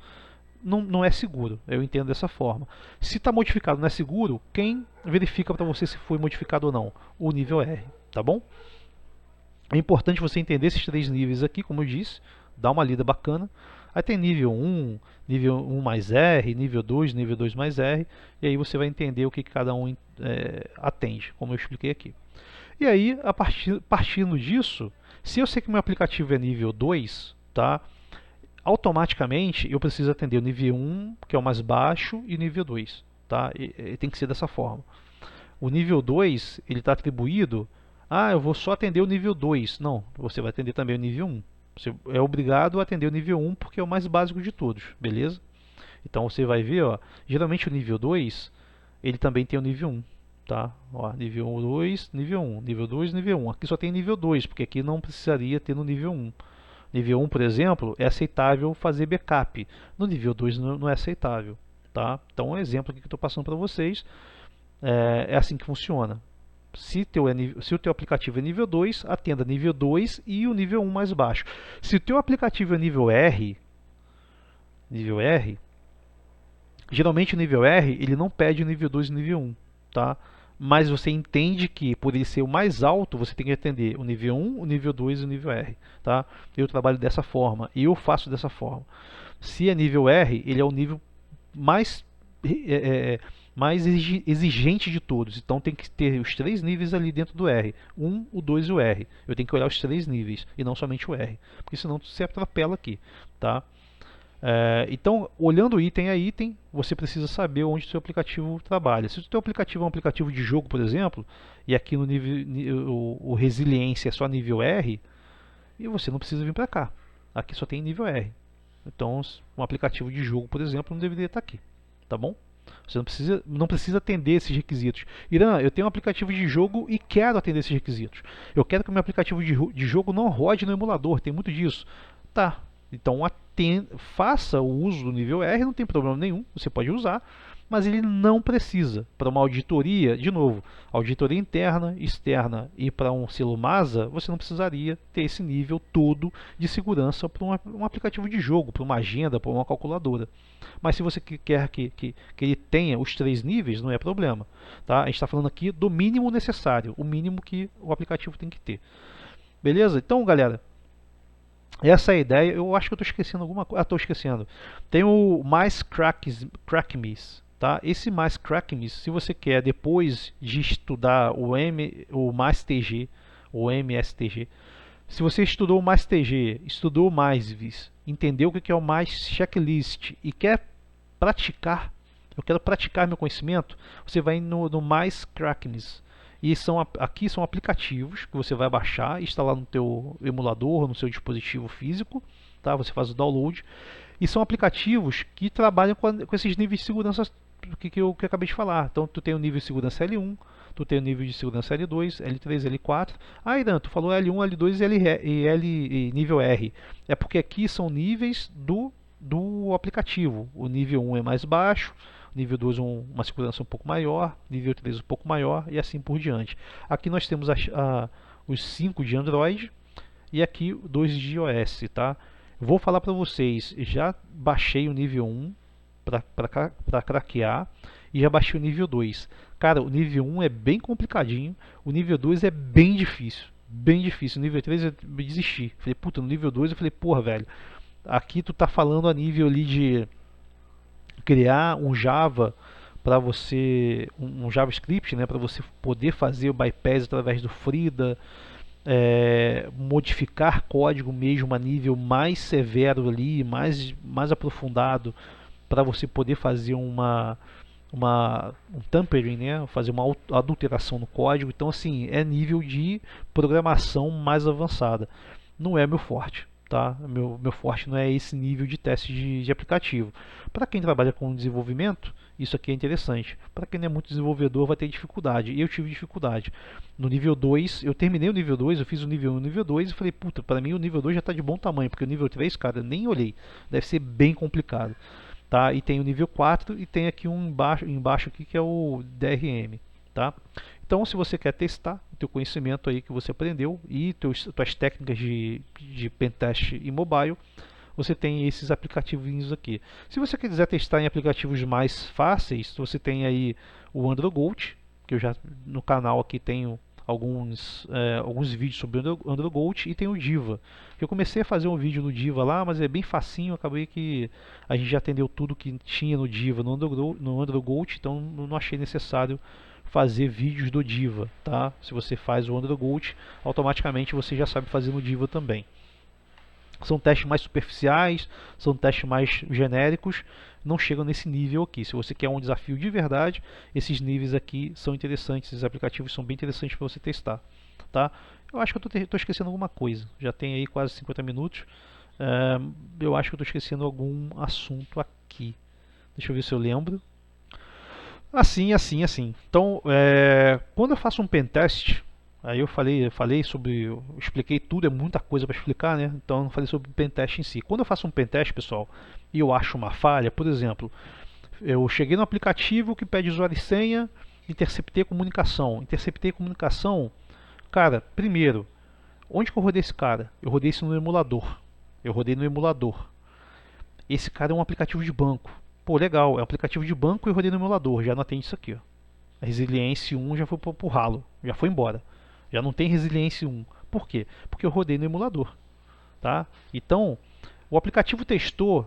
não é seguro, eu entendo dessa forma. Se está modificado não é seguro, quem verifica para você se foi modificado ou não? O nível R, tá bom? É importante você entender esses três níveis aqui, como eu disse, dá uma lida bacana. Aí tem nível 1, nível 1 mais R, nível 2, nível 2 mais R, e aí você vai entender o que cada um atende, como eu expliquei aqui. E aí, partindo disso, se eu sei que meu aplicativo é nível 2, tá? Automaticamente eu preciso atender o nível 1, que é o mais baixo, e o nível 2. Tá? E tem que ser dessa forma. O nível 2 ele está atribuído, eu vou só atender o nível 2. Não, você vai atender também o nível 1. Você é obrigado a atender o nível 1 porque é o mais básico de todos, beleza? Então você vai ver, ó, geralmente o nível 2 ele também tem o nível 1. Tá? Ó, nível 2, nível 1, nível 2, nível 1. Aqui só tem nível 2, porque aqui não precisaria ter no nível 1. Nível 1, por exemplo, é aceitável fazer backup. No nível 2 não é aceitável. Tá? Então, um exemplo aqui que eu estou passando para vocês é assim que funciona. Se o teu aplicativo é nível 2, atenda nível 2 e o nível 1 mais baixo. Se o teu aplicativo é nível R, geralmente o nível R ele não pede o nível 2 e o nível 1. Tá? Mas você entende que por ele ser o mais alto, você tem que atender o nível 1, o nível 2 e o nível R. Tá? Eu trabalho dessa forma e eu faço dessa forma. Se é nível R, ele é o nível mais, mais exigente de todos. Então tem que ter os três níveis ali dentro do R. 1, o 2 e o R. Eu tenho que olhar os três níveis e não somente o R. Porque senão você atropela aqui. Tá? Então, olhando item a item, você precisa saber onde o seu aplicativo trabalha. Se o seu aplicativo é um aplicativo de jogo, por exemplo, e aqui no nível, o resiliência é só nível R, e você não precisa vir para cá. Aqui só tem nível R. Então, um aplicativo de jogo, por exemplo, não deveria estar aqui. Tá bom? Você não precisa atender esses requisitos. Irã, eu tenho um aplicativo de jogo e quero atender esses requisitos. Eu quero que o meu aplicativo de jogo não rode no emulador, tem muito disso. Tá, então faça o uso do nível R, não tem problema nenhum, você pode usar, mas ele não precisa. Para uma auditoria, de novo, auditoria interna, externa e para um selo MASA, você não precisaria ter esse nível todo de segurança para um aplicativo de jogo, para uma agenda, para uma calculadora. Mas se você quer que ele tenha os três níveis, não é problema. Tá? A gente está falando aqui do mínimo necessário, o mínimo que o aplicativo tem que ter. Beleza? Então, galera, essa é a ideia. Eu acho que eu estou esquecendo alguma coisa. Estou esquecendo. Tem o mais Crackmis. Tá? Esse mais Crackmis, se você quer depois de estudar o mais TG, o MSTG, se você estudou o mais TG, estudou o mais VIS, entendeu o que é o mais checklist e quer praticar, eu quero praticar meu conhecimento, você vai no mais Crackmis. E aqui são aplicativos que você vai baixar e instalar no teu emulador, no seu dispositivo físico, tá? Você faz o download. E são aplicativos que trabalham com esses níveis de segurança que eu acabei de falar. Então tu tem o nível de segurança L1, tu tem o nível de segurança L2, L3, L4. Irã, tu falou L1, L2 e nível R. É porque aqui são níveis do aplicativo. O nível 1 é mais baixo, nível 2 uma segurança um pouco maior, nível 3 um pouco maior e assim por diante. Aqui nós temos os 5 de Android e aqui 2 de iOS, tá? Vou falar para vocês, já baixei o nível 1 para craquear e já baixei o nível 2. Cara, o nível 1 é bem complicadinho, o nível 2 é bem difícil. Bem difícil. O nível 3 eu desisti. Falei, puta, no nível 2 eu falei, porra, velho, aqui tu tá falando a nível ali de criar um Java para você, um JavaScript, né, para você poder fazer o bypass através do Frida, modificar código mesmo a nível mais severo ali, mais aprofundado, para você poder fazer um tampering, né, fazer uma adulteração no código. Então, assim, é nível de programação mais avançada. Não é meu forte, tá? Meu forte não é esse nível de teste de aplicativo. Para quem trabalha com desenvolvimento, isso aqui é interessante. Para quem não é muito desenvolvedor, vai ter dificuldade. E eu tive dificuldade. No nível 2, eu terminei o nível 2, eu fiz o nível 1 e o nível 2 e falei, puta, para mim o nível 2 já está de bom tamanho, porque o nível 3, cara, nem olhei. Deve ser bem complicado. Tá? E tem o nível 4 e tem aqui um embaixo aqui que é o DRM, tá? Então, se você quer testar o teu conhecimento aí que você aprendeu e tuas técnicas de pentest e mobile, você tem esses aplicativos aqui. Se você quiser testar em aplicativos mais fáceis, você tem aí o AndroGoat, que eu já no canal aqui tenho alguns vídeos sobre o AndroGoat, e tem o Diva. Eu comecei a fazer um vídeo no Diva lá, mas é bem facinho, acabei que a gente já atendeu tudo que tinha no Diva no AndroGoat, então não achei necessário fazer vídeos do Diva, tá? Se você faz o AndroGoat, automaticamente você já sabe fazer no Diva também. São testes mais superficiais, são testes mais genéricos, não chegam nesse nível aqui. Se você quer um desafio de verdade, esses níveis aqui são interessantes, esses aplicativos são bem interessantes para você testar. Tá? Eu acho que eu estou esquecendo alguma coisa, já tem aí quase 50 minutos, eu acho que eu estou esquecendo algum assunto aqui. Deixa eu ver se eu lembro. Assim. Então, quando eu faço um pentest, aí eu falei sobre, eu expliquei tudo, é muita coisa para explicar, né? Então eu não falei sobre o pentest em si. Quando eu faço um pentest, pessoal, e eu acho uma falha, por exemplo, eu cheguei no aplicativo que pede usuário e senha, interceptei comunicação. Interceptei comunicação, cara, primeiro, onde que eu rodei esse cara? Eu rodei isso no emulador. Eu rodei no emulador. Esse cara é um aplicativo de banco. Pô, legal, é um aplicativo de banco e eu rodei no emulador, já não atende isso aqui, ó. A resiliência 1 já foi pro ralo, já foi embora. Já não tem resiliência 1. Por quê? Porque eu rodei no emulador, tá? Então, o aplicativo testou,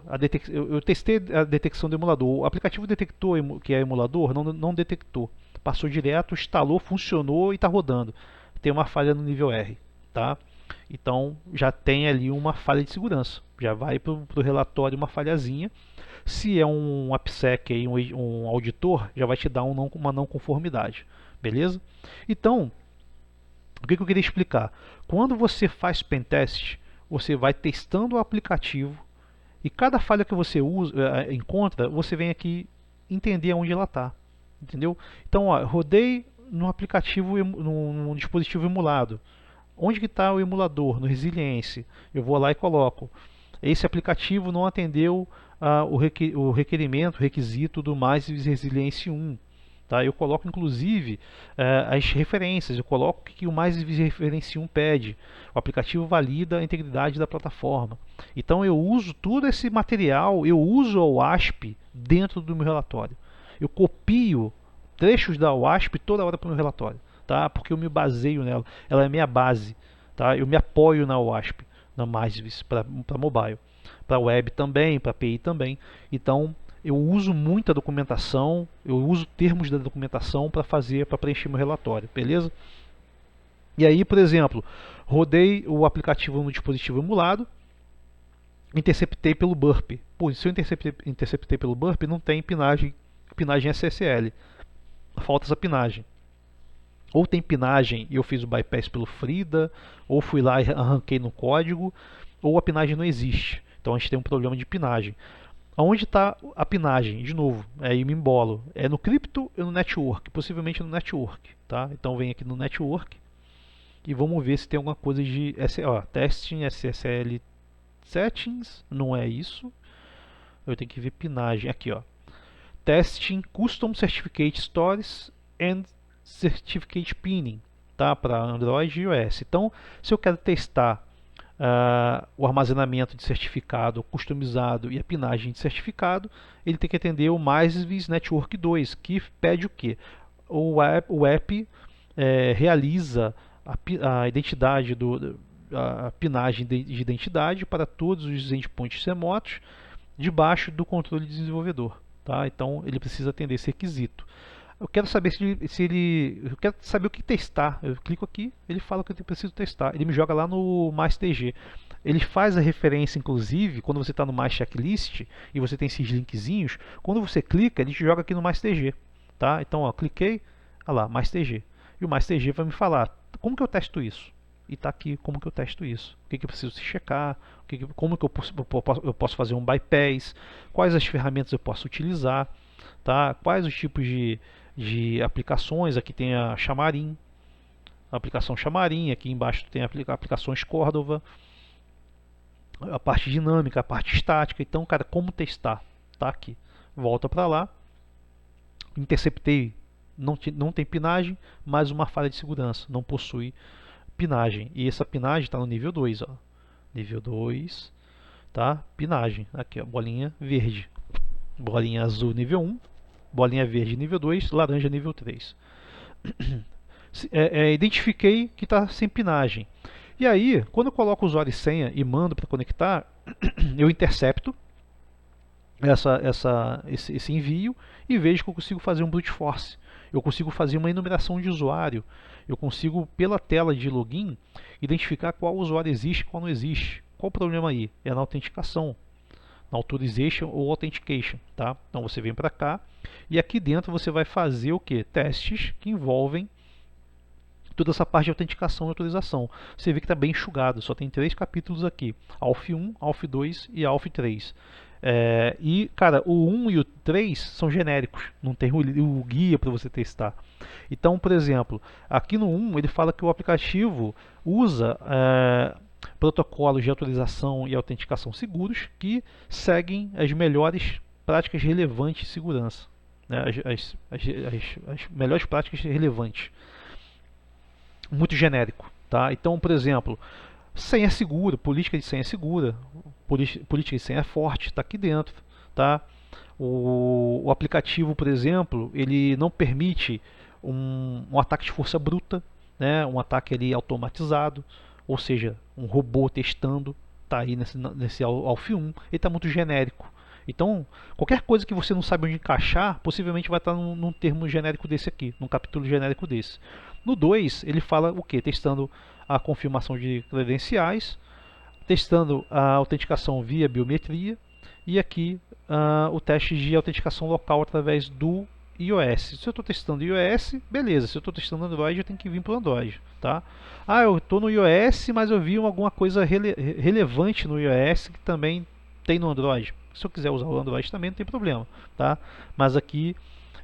eu testei a detecção do emulador. O aplicativo detectou que é emulador, não detectou. Passou direto, instalou, funcionou e está rodando. Tem uma falha no nível R, tá? Então, já tem ali uma falha de segurança. Já vai para o relatório uma falhazinha. Se é um AppSec, aí, um auditor, já vai te dar uma não conformidade. Beleza? Então, o que eu queria explicar? Quando você faz pentest, você vai testando o aplicativo e cada falha que você encontra, você vem aqui entender onde ela está. Entendeu? Então, ó, rodei no aplicativo, num dispositivo emulado. Onde que está o emulador? No Resilience. Eu vou lá e coloco. Esse aplicativo não atendeu o requerimento, o requisito do mais Resilience 1. Tá? Eu coloco inclusive as referências, eu coloco o que o mais Resilience 1 pede. O aplicativo valida a integridade da plataforma. Então eu uso todo esse material, eu uso a OWASP dentro do meu relatório. Eu copio trechos da OWASP toda hora para o meu relatório, tá? Porque eu me baseio nela, ela é minha base. Tá? Eu me apoio na OWASP, na MySwiss para mobile, para web também, para API também. Então eu uso muita documentação, eu uso termos da documentação para preencher meu relatório, beleza? E aí, por exemplo, rodei o aplicativo no dispositivo emulado, interceptei pelo burp. Pô, se eu interceptei pelo burp, não tem pinagem SSL, falta essa pinagem. Ou tem pinagem e eu fiz o bypass pelo Frida, ou fui lá e arranquei no código, ou a pinagem não existe. Então a gente tem um problema de pinagem. Onde está a pinagem? De novo, aí me embolo. É no crypto e no network, possivelmente no network. Tá? Então vem aqui no network e vamos ver se tem alguma coisa de testing SSL settings. Não é isso. Eu tenho que ver pinagem. Aqui, ó. Testing Custom Certificate Stores and Certificate Pinning, tá? Para Android e iOS. Então, se eu quero testar o armazenamento de certificado customizado e a pinagem de certificado, ele tem que atender o MySvis Network 2, que pede o quê? O app realiza a identidade a pinagem de identidade para todos os endpoints remotos debaixo do controle do desenvolvedor. Tá? Então ele precisa atender esse requisito. Eu quero saber eu quero saber o que testar. Eu clico aqui, ele fala que eu preciso testar. Ele me joga lá no MySTG. Ele faz a referência, inclusive, quando você está no MyChecklist e você tem esses linkzinhos, quando você clica, ele te joga aqui no MySTG. Tá? Então, ó, cliquei, olha lá, MySTG. E o MySTG vai me falar como que eu testo isso. E está aqui como que eu testo isso. O que, que eu preciso checar, como que eu posso fazer um bypass, quais as ferramentas eu posso utilizar, tá? Quais os tipos de aplicações. Aqui tem a Xamarin, a aplicação Xamarin, aqui embaixo tem aplicações Cordova, a parte dinâmica, a parte estática. Então, cara, como testar? Tá aqui. Volta para lá. Interceptei, não tem pinagem, mas uma falha de segurança, não possui pinagem. E essa pinagem está no nível 2, ó. Nível 2, tá? Pinagem. Aqui, ó, bolinha verde. Bolinha azul nível 1, bolinha verde nível 2, laranja nível 3. Identifiquei que está sem pinagem. E aí, quando eu coloco o usuário e senha e mando para conectar, eu intercepto esse envio e vejo que eu consigo fazer um brute force. Eu consigo fazer uma enumeração de usuário. Eu consigo, pela tela de login, identificar qual usuário existe e qual não existe. Qual o problema aí? É na autenticação, na authorization ou authentication. Tá? Então você vem para cá e aqui dentro você vai fazer o que? Testes que envolvem toda essa parte de autenticação e autorização. Você vê que está bem enxugado, só tem 3 capítulos aqui: ALF 1, ALF 2 e ALF 3. E, cara, o 1 e o 3 são genéricos, não tem o guia para você testar. Então, por exemplo, aqui no 1 ele fala que o aplicativo usa protocolos de autorização e autenticação seguros que seguem as melhores práticas relevantes de segurança, né? As melhores práticas relevantes. Muito genérico, tá? Então, por exemplo, senha segura, política de senha segura, política de senha forte, está aqui dentro, tá? O aplicativo, por exemplo, ele não permite um ataque de força bruta, né? Um ataque ali automatizado, ou seja, um robô testando, tá aí nesse ALF 1, ele está muito genérico. Então, qualquer coisa que você não sabe onde encaixar, possivelmente vai estar num termo genérico desse aqui, num capítulo genérico desse. No 2, ele fala o que? Testando a confirmação de credenciais, testando a autenticação via biometria e aqui o teste de autenticação local através do iOS. Se eu estou testando iOS, beleza. Se eu estou testando Android, eu tenho que vir para o Android. Tá? Eu estou no iOS, mas eu vi alguma coisa relevante no iOS que também tem no Android. Se eu quiser usar o Android também não tem problema. Tá? Mas aqui,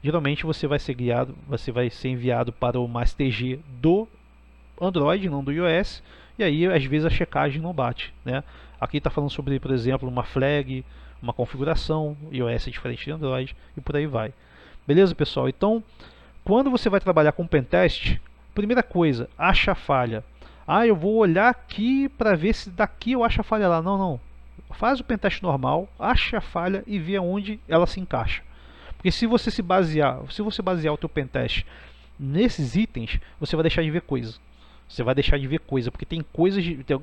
geralmente você vai ser guiado, você vai ser enviado para o MySTG do Android, não do iOS, e aí às vezes a checagem não bate, né? Aqui está falando sobre, por exemplo, uma flag, uma configuração, iOS é diferente de Android e por aí vai. Beleza, pessoal? Então, quando você vai trabalhar com pentest, primeira coisa, acha a falha. Eu vou olhar aqui para ver se daqui eu acho a falha lá. Não, não. Faz o pentest normal, acha a falha e vê onde ela se encaixa. Porque se você basear o teu pentest nesses itens, você vai deixar de ver coisa. Você vai deixar de ver coisa, porque tem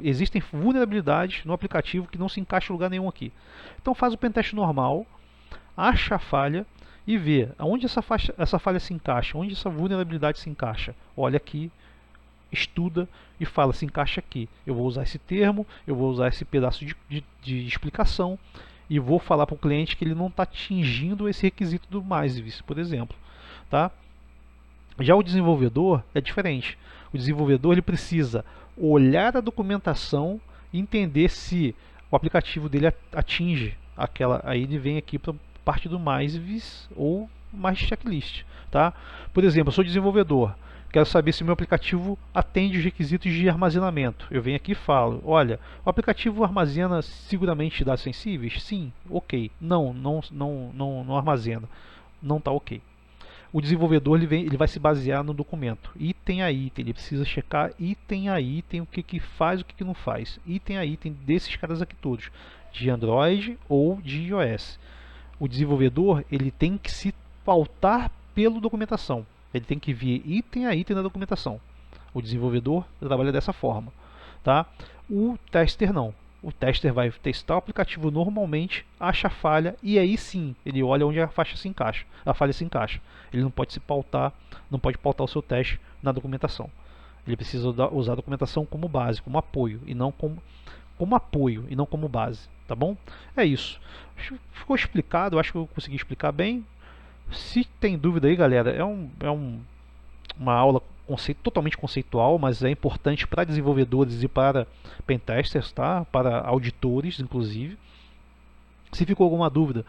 existem vulnerabilidades no aplicativo que não se encaixa em lugar nenhum aqui. Então faz o pentest normal, acha a falha e vê aonde essa falha se encaixa, onde essa vulnerabilidade se encaixa. Olha aqui, estuda e fala, se encaixa aqui. Eu vou usar esse termo, eu vou usar esse pedaço de explicação e vou falar para o cliente que ele não está atingindo esse requisito do MySvis, por exemplo. Tá? Já o desenvolvedor é diferente. O desenvolvedor ele precisa olhar a documentação e entender se o aplicativo dele atinge aquela. Aí ele vem aqui para a parte do MySvis ou MyChecklist. Tá? Por exemplo, eu sou desenvolvedor, quero saber se o meu aplicativo atende os requisitos de armazenamento. Eu venho aqui e falo, olha, o aplicativo armazena seguramente dados sensíveis? Sim, ok. Não armazena. Não está ok. o desenvolvedor ele vai se basear no documento, item a item, ele precisa checar item a item, o que, que faz, o que, que não faz, item a item desses caras aqui todos, de Android ou de iOS. O desenvolvedor ele tem que se pautar pela documentação, ele tem que ver item a item na documentação. O desenvolvedor trabalha dessa forma, tá? O tester não. O tester vai testar o aplicativo normalmente, acha a falha e aí sim ele olha onde a falha se encaixa. Ele não pode se pautar, não pode pautar o seu teste na documentação. Ele precisa usar a documentação como base, como apoio e não como apoio e não como base, tá bom? É isso. Ficou explicado, eu acho que eu consegui explicar bem. Se tem dúvida aí, galera, uma aula totalmente conceitual, mas é importante para desenvolvedores e para pentesters, tá? Para auditores, inclusive. Se ficou alguma dúvida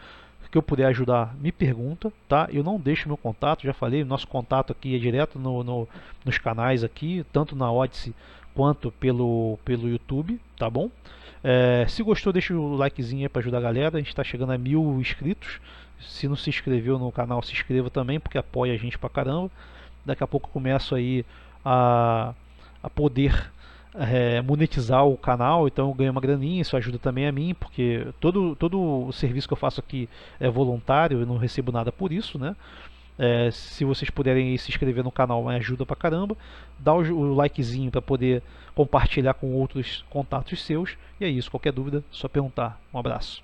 que eu puder ajudar, me pergunta, tá? Eu não deixo meu contato, já falei, nosso contato aqui é direto nos canais aqui, tanto na Odyssey quanto pelo YouTube, tá bom? Se gostou, deixa o likezinho aí para ajudar a galera, a gente está chegando a 1000 inscritos. Se não se inscreveu no canal, se inscreva também, porque apoia a gente pra caramba. Daqui a pouco eu começo aí a poder monetizar o canal, então eu ganho uma graninha, isso ajuda também a mim, porque todo o serviço que eu faço aqui é voluntário, eu não recebo nada por isso, né? Se vocês puderem se inscrever no canal, me ajuda pra caramba. Dá o likezinho para poder compartilhar com outros contatos seus. E é isso, qualquer dúvida, só perguntar. Um abraço.